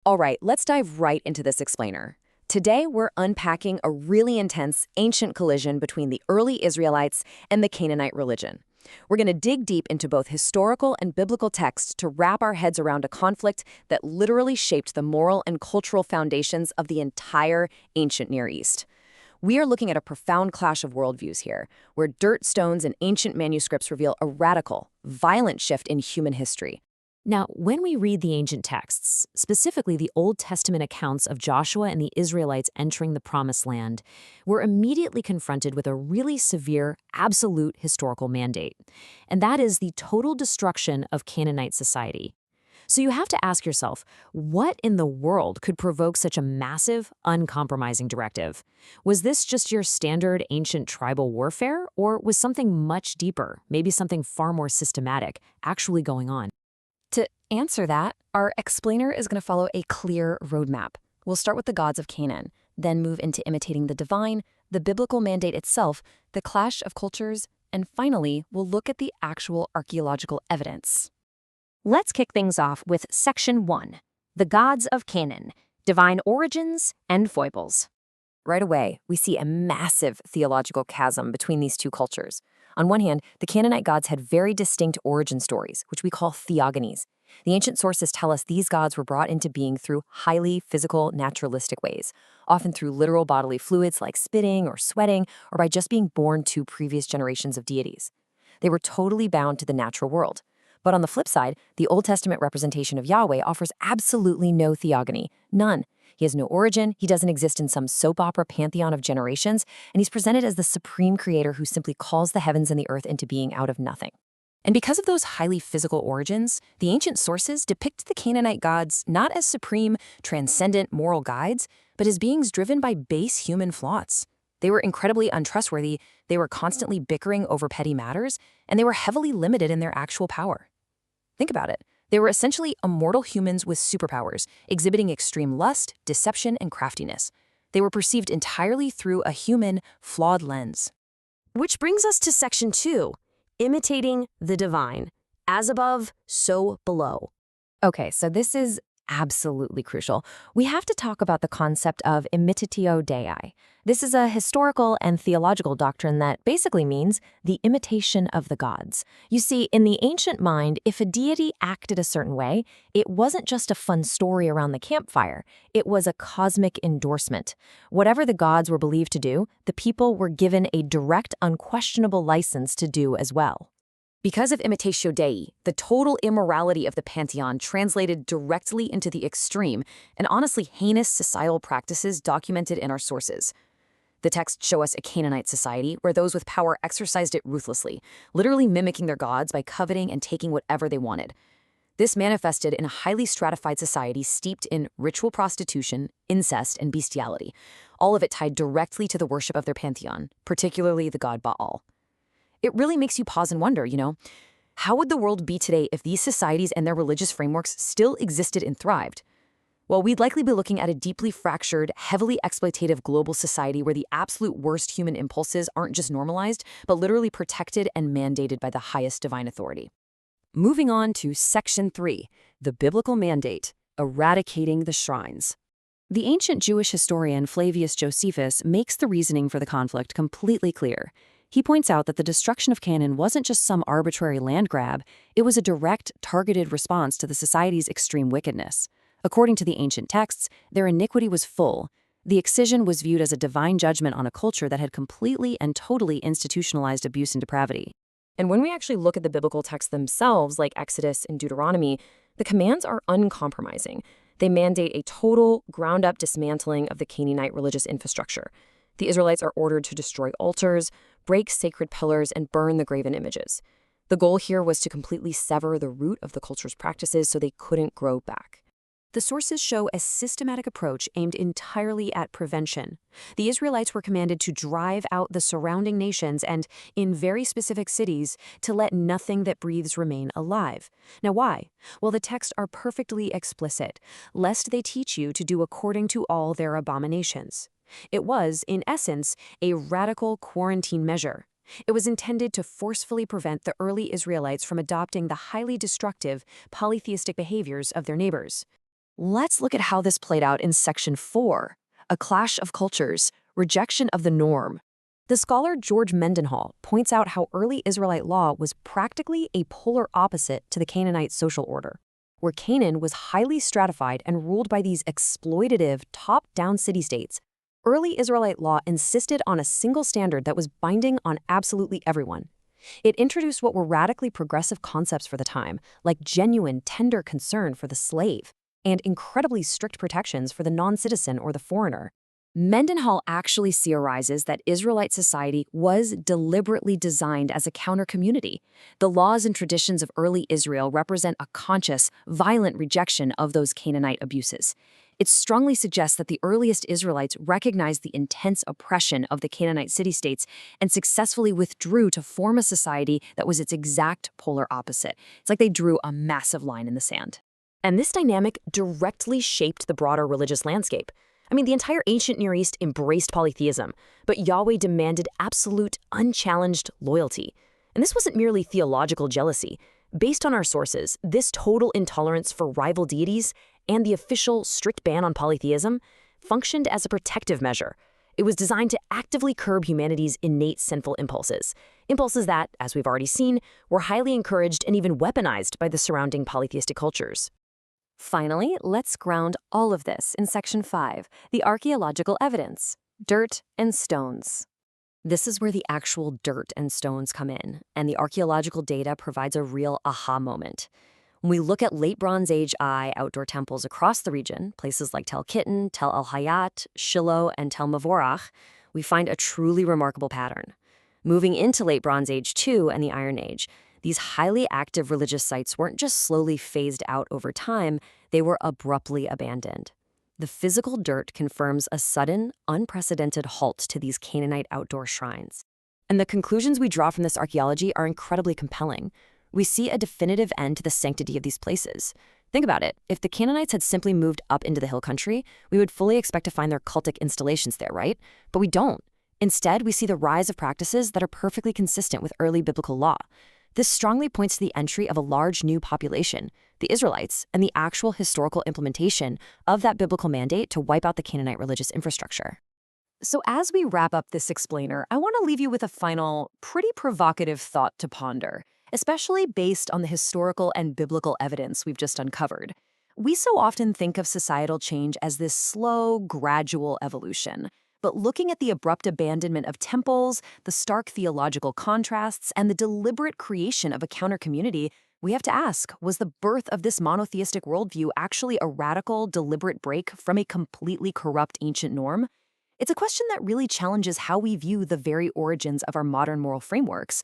All right, let's dive right into this explainer. Today, we're unpacking a really intense ancient collision between the early Israelites and the Canaanite religion. We're going to dig deep into both historical and biblical texts to wrap our heads around a conflict that literally shaped the moral and cultural foundations of the entire ancient Near East. We are looking at a profound clash of worldviews here, where dirt stones and ancient manuscripts reveal a radical, violent shift in human history. Now, when we read the ancient texts, specifically the Old Testament accounts of Joshua and the Israelites entering the Promised Land, we're immediately confronted with a really severe, absolute historical mandate. And that is the total destruction of Canaanite society. So you have to ask yourself, what in the world could provoke such a massive, uncompromising directive? Was this just your standard ancient tribal warfare, or was something much deeper, maybe something far more systematic, actually going on? To answer that, our explainer is going to follow a clear roadmap. We'll start with the gods of Canaan, then move into imitating the divine, the biblical mandate itself, the clash of cultures, and finally, we'll look at the actual archaeological evidence. Let's kick things off with Section 1, The Gods of Canaan, Divine Origins and Foibles. Right away, we see a massive theological chasm between these two cultures. On one hand, the Canaanite gods had very distinct origin stories, which we call theogonies. The ancient sources tell us these gods were brought into being through highly physical, naturalistic ways, often through literal bodily fluids like spitting or sweating, or by just being born to previous generations of deities. They were totally bound to the natural world. But on the flip side, the Old Testament representation of Yahweh offers absolutely no theogony, none. He has no origin, he doesn't exist in some soap opera pantheon of generations, and he's presented as the supreme creator who simply calls the heavens and the earth into being out of nothing. And because of those highly physical origins, the ancient sources depict the Canaanite gods not as supreme, transcendent moral guides, but as beings driven by base human flaws. They were incredibly untrustworthy, they were constantly bickering over petty matters, and they were heavily limited in their actual power. Think about it. They were essentially immortal humans with superpowers, exhibiting extreme lust, deception, and craftiness. They were perceived entirely through a human, flawed lens. Which brings us to Section 2, Imitating the Divine. As above, so below. Okay, so this is absolutely crucial. We have to talk about the concept of imitatio Dei. This is a historical and theological doctrine that basically means the imitation of the gods. You see, in the ancient mind, if a deity acted a certain way, it wasn't just a fun story around the campfire. It was a cosmic endorsement. Whatever the gods were believed to do, the people were given a direct, unquestionable license to do as well. Because of imitatio Dei, the total immorality of the pantheon translated directly into the extreme and honestly heinous societal practices documented in our sources. The texts show us a Canaanite society where those with power exercised it ruthlessly, literally mimicking their gods by coveting and taking whatever they wanted. This manifested in a highly stratified society steeped in ritual prostitution, incest, and bestiality, all of it tied directly to the worship of their pantheon, particularly the god Baal. It really makes you pause and wonder, how would the world be today if these societies and their religious frameworks still existed and thrived? Well, we'd likely be looking at a deeply fractured, heavily exploitative global society where the absolute worst human impulses aren't just normalized, but literally protected and mandated by the highest divine authority. Moving on to Section 3, the biblical mandate, eradicating the shrines. The ancient Jewish historian Flavius Josephus makes the reasoning for the conflict completely clear. He points out that the destruction of Canaan wasn't just some arbitrary land grab, it was a direct, targeted response to the society's extreme wickedness. According to the ancient texts, their iniquity was full. The excision was viewed as a divine judgment on a culture that had completely and totally institutionalized abuse and depravity. And when we actually look at the biblical texts themselves, like Exodus and Deuteronomy, the commands are uncompromising. They mandate a total, ground-up dismantling of the Canaanite religious infrastructure. The Israelites are ordered to destroy altars, break sacred pillars, and burn the graven images. The goal here was to completely sever the root of the culture's practices so they couldn't grow back. The sources show a systematic approach aimed entirely at prevention. The Israelites were commanded to drive out the surrounding nations and, in very specific cities, to let nothing that breathes remain alive. Now why? Well, the texts are perfectly explicit, lest they teach you to do according to all their abominations. It was, in essence, a radical quarantine measure. It was intended to forcefully prevent the early Israelites from adopting the highly destructive, polytheistic behaviors of their neighbors. Let's look at how this played out in Section 4, a clash of cultures, rejection of the norm. The scholar George Mendenhall points out how early Israelite law was practically a polar opposite to the Canaanite social order, where Canaan was highly stratified and ruled by these exploitative, top-down city-states. Early Israelite law insisted on a single standard that was binding on absolutely everyone. It introduced what were radically progressive concepts for the time, like genuine, tender concern for the slave, and incredibly strict protections for the non-citizen or the foreigner. Mendenhall actually theorizes that Israelite society was deliberately designed as a counter-community. The laws and traditions of early Israel represent a conscious, violent rejection of those Canaanite abuses. It strongly suggests that the earliest Israelites recognized the intense oppression of the Canaanite city-states and successfully withdrew to form a society that was its exact polar opposite. It's like they drew a massive line in the sand. And this dynamic directly shaped the broader religious landscape. I mean, the entire ancient Near East embraced polytheism, but Yahweh demanded absolute, unchallenged loyalty. And this wasn't merely theological jealousy. Based on our sources, this total intolerance for rival deities and the official strict ban on polytheism functioned as a protective measure. It was designed to actively curb humanity's innate sinful impulses. Impulses that, as we've already seen, were highly encouraged and even weaponized by the surrounding polytheistic cultures. Finally, let's ground all of this in Section 5, the archaeological evidence, dirt and stones. This is where the actual dirt and stones come in, and the archaeological data provides a real aha moment. When we look at late Bronze Age eye outdoor temples across the region, places like Tel Kitton, Tel El Hayat, Shiloh, and Tel Mavorach, we find a truly remarkable pattern. Moving into late Bronze Age II and the Iron Age, these highly active religious sites weren't just slowly phased out over time, they were abruptly abandoned. The physical dirt confirms a sudden, unprecedented halt to these Canaanite outdoor shrines. And the conclusions we draw from this archaeology are incredibly compelling. We see a definitive end to the sanctity of these places. Think about it. If the Canaanites had simply moved up into the hill country, we would fully expect to find their cultic installations there, right? But we don't. Instead, we see the rise of practices that are perfectly consistent with early biblical law. This strongly points to the entry of a large new population, the Israelites, and the actual historical implementation of that biblical mandate to wipe out the Canaanite religious infrastructure. So as we wrap up this explainer, I want to leave you with a final, pretty provocative thought to ponder, especially based on the historical and biblical evidence we've just uncovered. We so often think of societal change as this slow, gradual evolution. But looking at the abrupt abandonment of temples, the stark theological contrasts, and the deliberate creation of a counter-community, we have to ask, was the birth of this monotheistic worldview actually a radical, deliberate break from a completely corrupt ancient norm? It's a question that really challenges how we view the very origins of our modern moral frameworks.